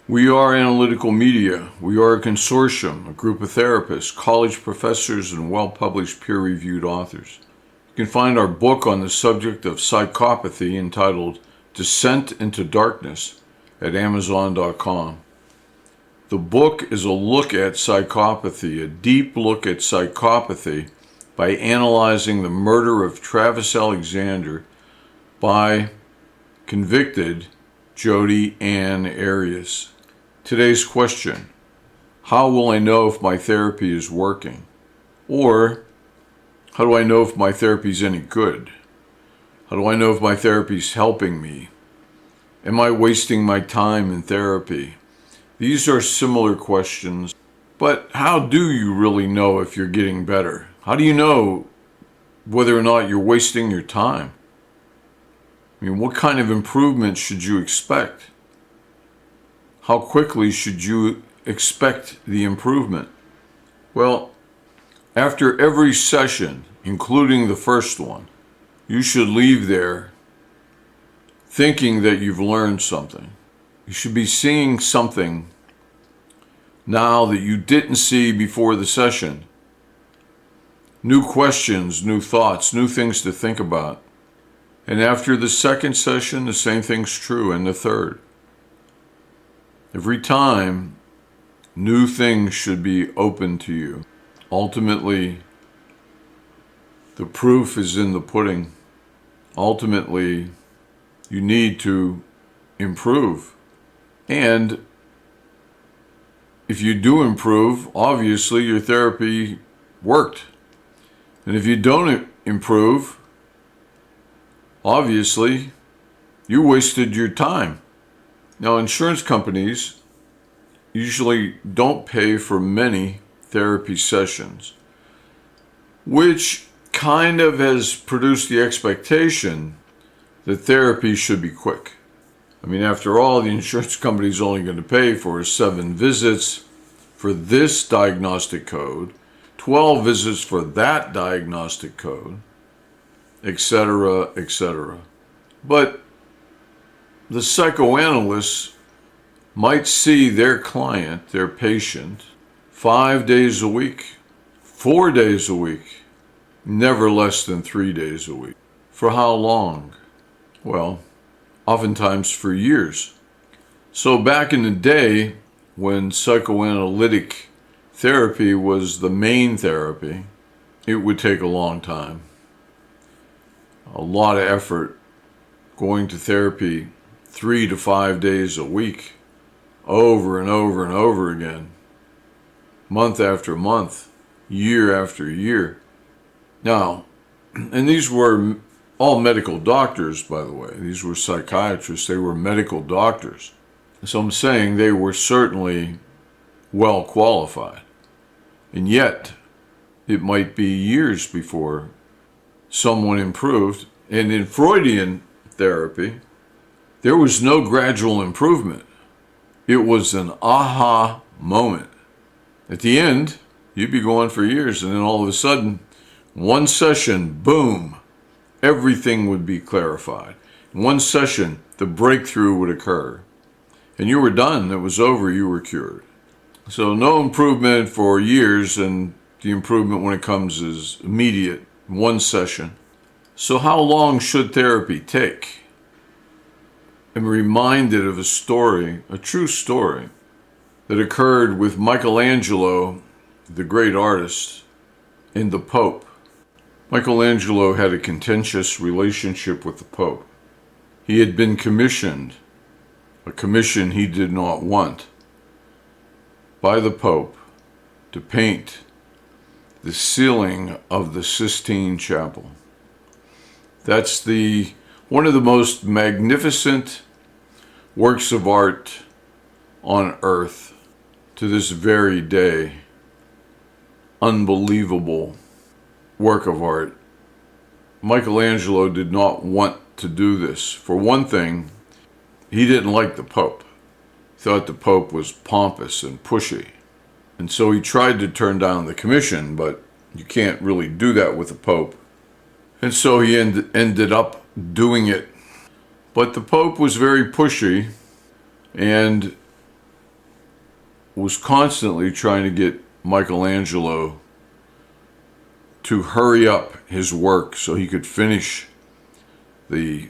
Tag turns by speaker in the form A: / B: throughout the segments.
A: We are Analytical Media. We are a consortium, a group of therapists, college professors, and well-published peer-reviewed authors. You can find our book on the subject of psychopathy entitled Descent into Darkness at Amazon.com. The book is a look at psychopathy, a deep look at psychopathy by analyzing the murder of Travis Alexander by convicted Jodi Ann Arias. Today's question: how will I know if my therapy is working? Or, how do I know if my therapy is any good? How do I know if my therapy is helping me? Am I wasting my time in therapy? These are similar questions, but how do you really know if you're getting better? How do you know whether or not you're wasting your time? I mean, what kind of improvement should you expect? How quickly should you expect the improvement? Well, after every session, including the first one, you should leave there thinking that you've learned something. You should be seeing something now that you didn't see before the session. New questions, new thoughts, new things to think about. And after the second session, the same thing's true, and the third. Every time, new things should be open to you. Ultimately, the proof is in the pudding. Ultimately, you need to improve. And if you do improve, obviously your therapy worked. And if you don't improve, obviously you wasted your time. Now, insurance companies usually don't pay for many therapy sessions, which kind of has produced the expectation that therapy should be quick. I mean, after all, the insurance company is only going to pay for 7 visits for this diagnostic code, 12 visits for that diagnostic code, etc., etc. But the psychoanalysts might see their client, their patient, 5 days a week, 4 days a week, never less than 3 days a week. For how long? Well, oftentimes for years. So back in the day, when psychoanalytic therapy was the main therapy, it would take a long time. A lot of effort, going to therapy 3 to 5 days a week, over and over and over again, month after month, year after year. Now, and these were all medical doctors, by the way. These were psychiatrists. They were medical doctors. So I'm saying they were certainly well qualified. And yet, it might be years before someone improved. And in Freudian therapy, there was no gradual improvement. It was an aha moment. At the end, you'd be going for years, and then all of a sudden, one session, boom, everything would be clarified. One session, the breakthrough would occur. And you were done. It was over. You were cured. So no improvement for years, and the improvement when it comes is immediate, one session. So how long should therapy take? I'm reminded of a story, a true story, that occurred with Michelangelo, the great artist, and the Pope. Michelangelo had a contentious relationship with the Pope. He had been commissioned, a commission he did not want, by the Pope to paint the ceiling of the Sistine Chapel. That's one of the most magnificent works of art on earth to this very day. Unbelievable work of art. Michelangelo did not want to do this. For one thing, he didn't like the Pope. He thought the Pope was pompous and pushy. And so he tried to turn down the commission, but you can't really do that with the Pope. And so he ended up doing it. But the Pope was very pushy, and was constantly trying to get Michelangelo to hurry up his work so he could finish the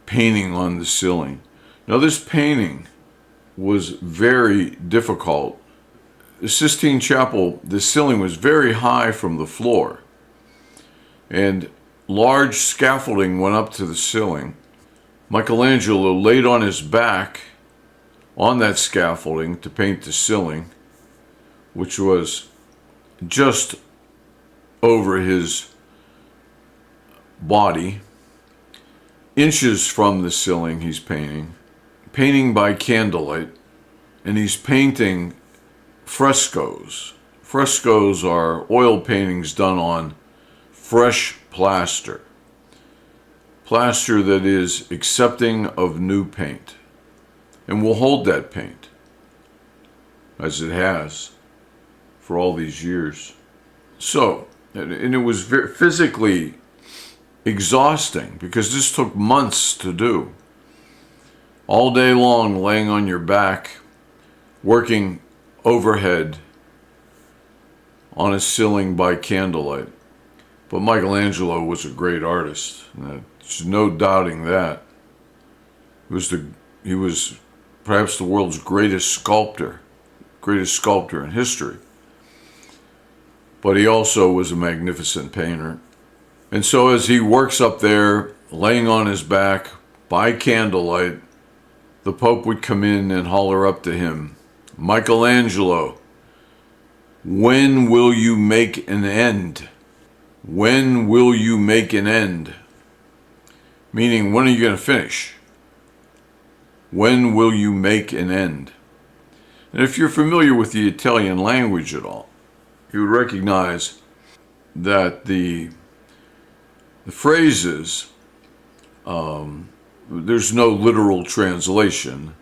A: painting on the ceiling. Now, this painting was very difficult. The Sistine Chapel, the ceiling was very high from the floor, and large scaffolding went up to the ceiling. Michelangelo laid on his back on that scaffolding to paint the ceiling, which was just over his body, inches from the ceiling. He's painting by candlelight, and he's painting frescoes. Frescoes are oil paintings done on fresh plaster that is accepting of new paint, and will hold that paint as it has for all these years. So, and it was very physically exhausting because this took months to do. All day long, laying on your back, working overhead on a ceiling by candlelight. But Michelangelo was a great artist. There's no doubting that. He was perhaps the world's greatest sculptor in history. But he also was a magnificent painter. And so as he works up there, laying on his back by candlelight, the Pope would come in and holler up to him, "Michelangelo, when will you make an end? When will you make an end?" Meaning, when are you going to finish? When will you make an end? And if you're familiar with the Italian language at all, you would recognize that the phrases, there's no literal translation,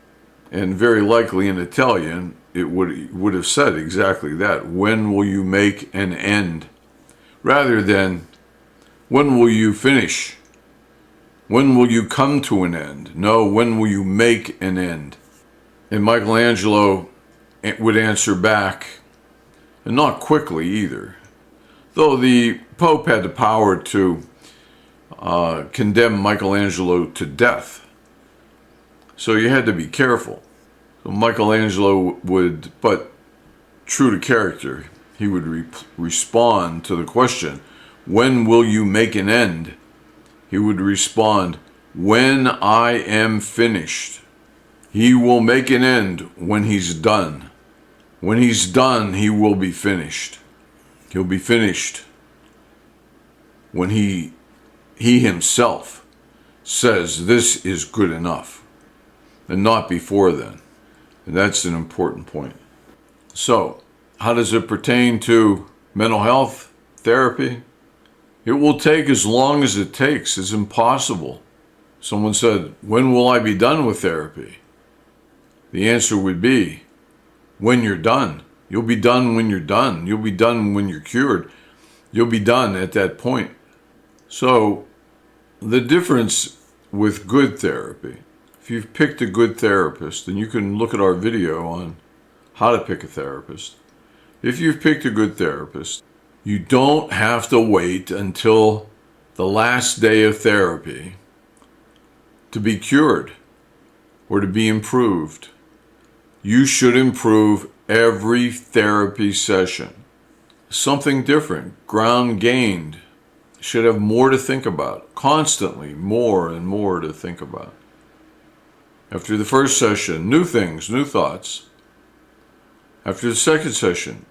A: and very likely in Italian it would have said exactly that. When will you make an end? Rather than, when will you finish? When will you come to an end? No, when will you make an end? And Michelangelo would answer back, and not quickly either, though the Pope had the power to condemn Michelangelo to death. So you had to be careful. So Michelangelo would, but true to character, he would respond to the question, when will you make an end? He would respond, when I am finished. He will make an end when he's done. When he's done, he will be finished. He'll be finished when he himself says this is good enough, and not before then. And that's an important point. So, how does it pertain to mental health therapy? It will take as long as it takes. It's impossible. Someone said, when will I be done with therapy? The answer would be, when you're done. You'll be done when you're done. You'll be done when you're cured. You'll be done at that point. So, the difference with good therapy, if you've picked a good therapist, and you can look at our video on how to pick a therapist. If you've picked a good therapist, you don't have to wait until the last day of therapy to be cured or to be improved. You should improve every therapy session. Something different, ground gained. Should have more to think about, constantly more and more to think about. After the first session, new things, new thoughts. After the second session,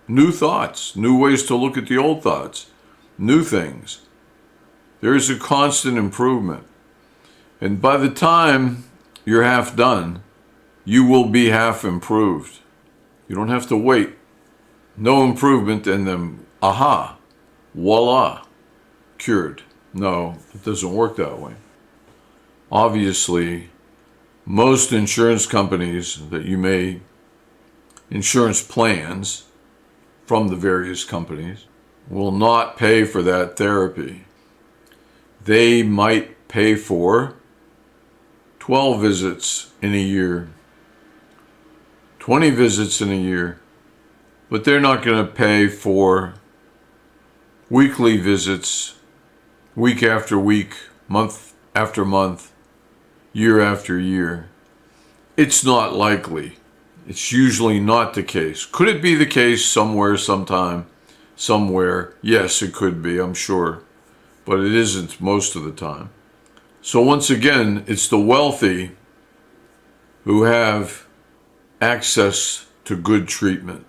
A: new thoughts, new ways to look at the old thoughts, new things. There is a constant improvement. And by the time you're half done, you will be half improved. You don't have to wait. No improvement and then, aha, voila, cured. No, it doesn't work that way. Obviously, most insurance companies insurance plans from the various companies will not pay for that therapy. They might pay for 12 visits in a year, 20 visits in a year, but they're not going to pay for weekly visits, week after week, month after month, year after year. It's not likely. It's usually not the case. Could it be the case somewhere, sometime, somewhere? Yes, it could be, I'm sure. But it isn't most of the time. So once again, it's the wealthy who have access to good treatment.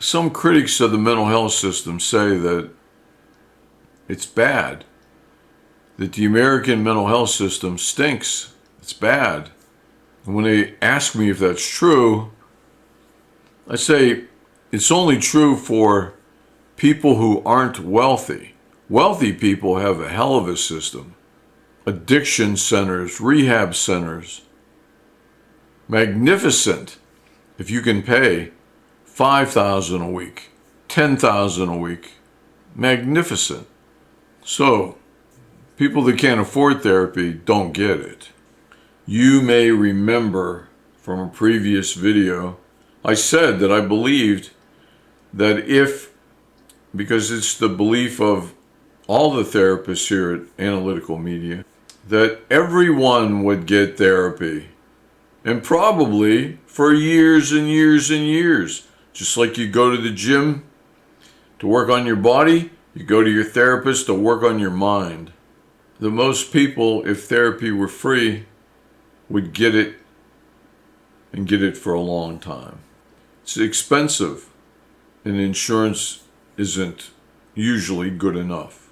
A: Some critics of the mental health system say that it's bad, that the American mental health system stinks. It's bad. And when they ask me if that's true, I say it's only true for people who aren't wealthy. Wealthy people have a hell of a system. Addiction centers, rehab centers. Magnificent if you can pay $5,000 a week, $10,000 a week. Magnificent. So, people that can't afford therapy don't get it. You may remember from a previous video, I said that I believed that because it's the belief of all the therapists here at Analytical Media, that everyone would get therapy, and probably for years and years and years. Just like you go to the gym to work on your body, you go to your therapist to work on your mind. The most people, if therapy were free, would get it and get it for a long time. It's expensive, and insurance isn't usually good enough.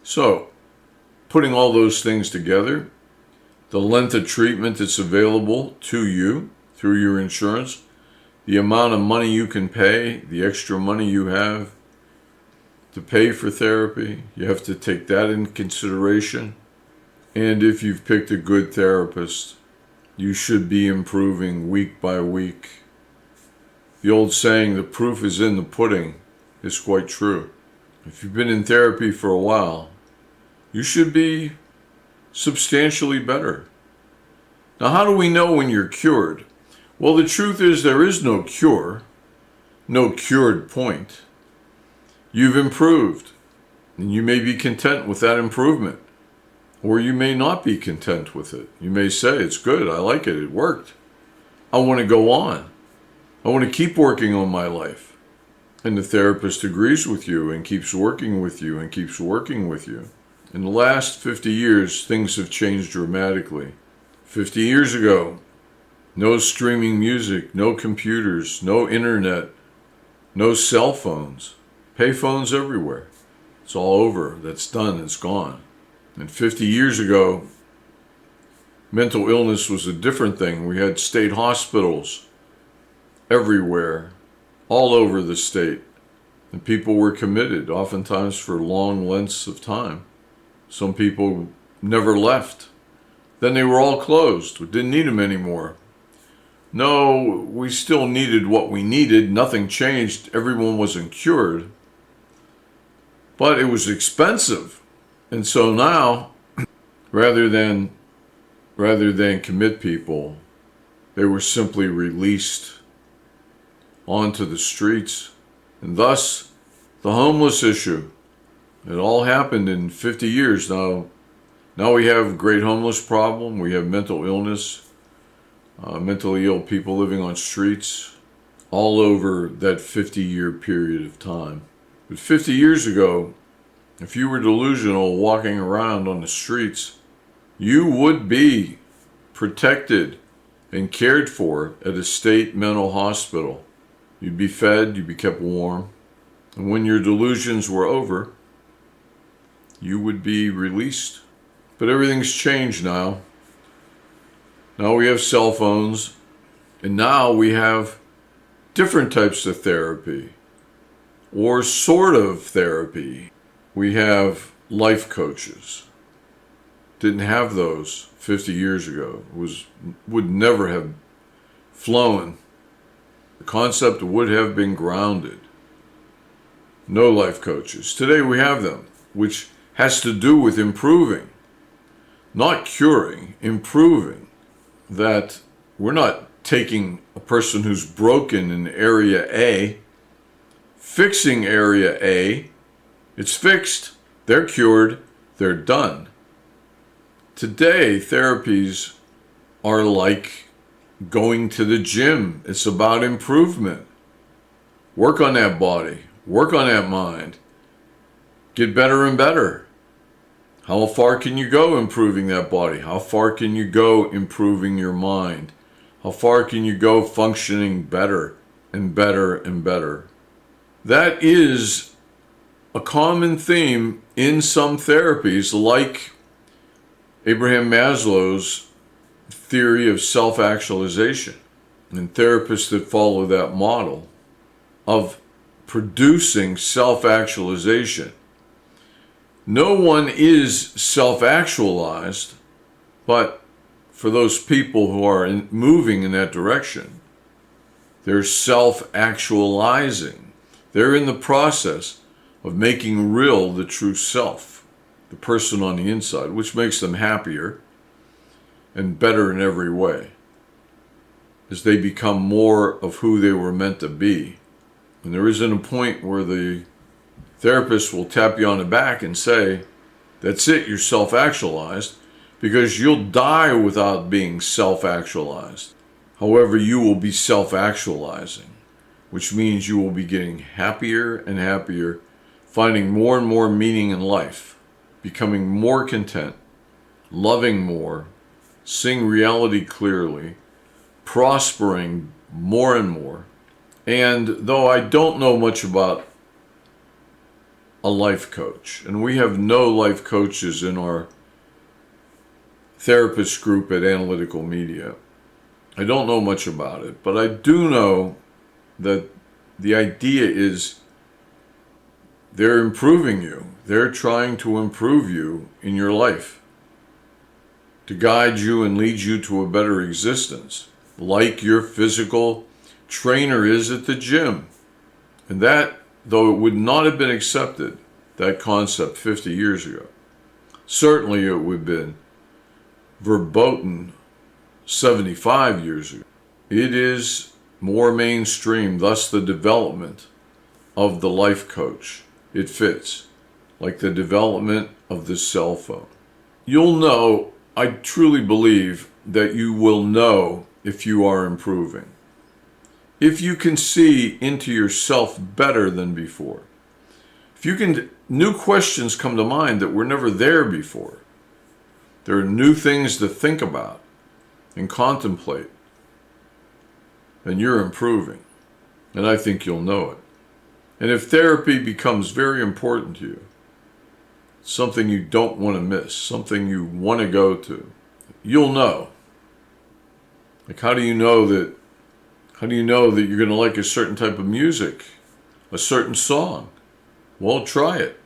A: So, putting all those things together, the length of treatment that's available to you through your insurance, the amount of money you can pay, the extra money you have to pay for therapy, you have to take that into consideration. And if you've picked a good therapist, you should be improving week by week. The old saying, the proof is in the pudding, is quite true. If you've been in therapy for a while, you should be substantially better. Now, how do we know when you're cured? Well, the truth is there is no cure, no cured point. You've improved, and you may be content with that improvement, or you may not be content with it. You may say, it's good, I like it, it worked. I want to go on. I want to keep working on my life. And the therapist agrees with you and keeps working with you and keeps working with you. In the last 50 years, things have changed dramatically. 50 years ago, no streaming music, no computers, no internet, no cell phones. Payphones everywhere. It's all over. That's done. It's gone. And 50 years ago, mental illness was a different thing. We had state hospitals everywhere, all over the state. And people were committed, oftentimes for long lengths of time. Some people never left. Then they were all closed. We didn't need them anymore. No, we still needed what we needed. Nothing changed. Everyone wasn't cured. But it was expensive. And so now, rather than commit people, they were simply released onto the streets. And thus, the homeless issue. It all happened in 50 years now. Now we have a great homeless problem. We have mental illness, mentally ill people living on streets all over that 50-year period of time. But 50 years ago, if you were delusional walking around on the streets, you would be protected and cared for at a state mental hospital. You'd be fed, you'd be kept warm. And when your delusions were over, you would be released. But everything's changed now. Now we have cell phones, and now we have different types of therapy, or sort of therapy. We have life coaches. Didn't have those 50 years ago. Would never have flown. The concept would have been grounded. No life coaches. Today we have them, which has to do with improving, not curing, improving. That we're not taking a person who's broken in area A, fixing area A, it's fixed, they're cured, they're done. Today, therapies are like going to the gym. It's about improvement. Work on that body, work on that mind, get better and better. How far can you go improving that body? How far can you go improving your mind? How far can you go functioning better and better and better? That is a common theme in some therapies, like Abraham Maslow's theory of self-actualization, and therapists that follow that model of producing self-actualization. No one is self-actualized, but for those people who are moving in that direction, they're self-actualizing. They're in the process of making real the true self, the person on the inside, which makes them happier and better in every way as they become more of who they were meant to be. And there isn't a point where the therapist will tap you on the back and say, that's it, you're self-actualized, because you'll die without being self-actualized. However, you will be self-actualizing, which means you will be getting happier and happier, finding more and more meaning in life, becoming more content, loving more, seeing reality clearly, prospering more and more. And though I don't know much about a life coach, and we have no life coaches in our therapist group at Analytical Media, I don't know much about it, but I do know that the idea is they're improving you. They're trying to improve you in your life, to guide you and lead you to a better existence, like your physical trainer is at the gym. And that, though it would not have been accepted, that concept 50 years ago, certainly it would have been verboten 75 years ago. It is more mainstream, thus the development of the life coach. It fits, like the development of the cell phone. You'll know, I truly believe that you will know if you are improving. If you can see into yourself better than before. If you can, new questions come to mind that were never there before. There are new things to think about and contemplate. And you're improving. And I think you'll know it. And if therapy becomes very important to you, something you don't want to miss, something you want to go to, you'll know. Like how do you know that you're going to like a certain type of music, a certain song? Well, try it.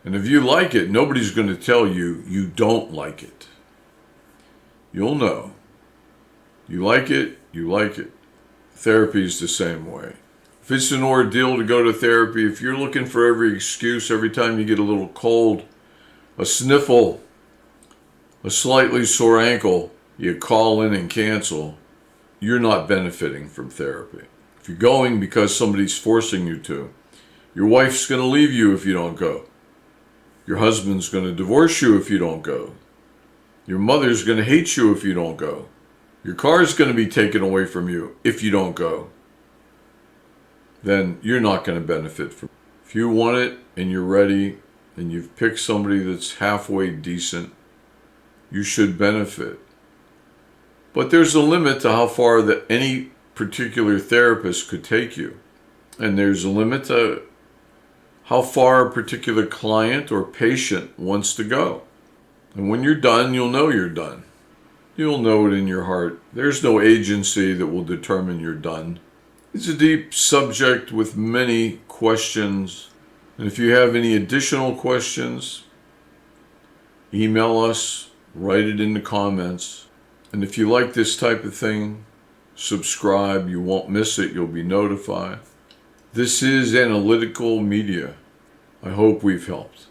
A: And if you like it, nobody's going to tell you you don't like it. You'll know. You like it, you like it. Therapy is the same way. If it's an ordeal to go to therapy, if you're looking for every excuse every time you get a little cold, a sniffle, a slightly sore ankle, you call in and cancel, you're not benefiting from therapy. If you're going because somebody's forcing you to, your wife's going to leave you if you don't go. Your husband's going to divorce you if you don't go. Your mother's going to hate you if you don't go. Your car's going to be taken away from you if you don't go. Then you're not going to benefit from it. If you want it and you're ready and you've picked somebody that's halfway decent, you should benefit. But there's a limit to how far that any particular therapist could take you. And there's a limit to how far a particular client or patient wants to go. And when you're done, you'll know you're done. You'll know it in your heart. There's no agency that will determine you're done. It's a deep subject with many questions. And if you have any additional questions, email us, write it in the comments. And if you like this type of thing, subscribe. You won't miss it. You'll be notified. This is Analytical Media. I hope we've helped.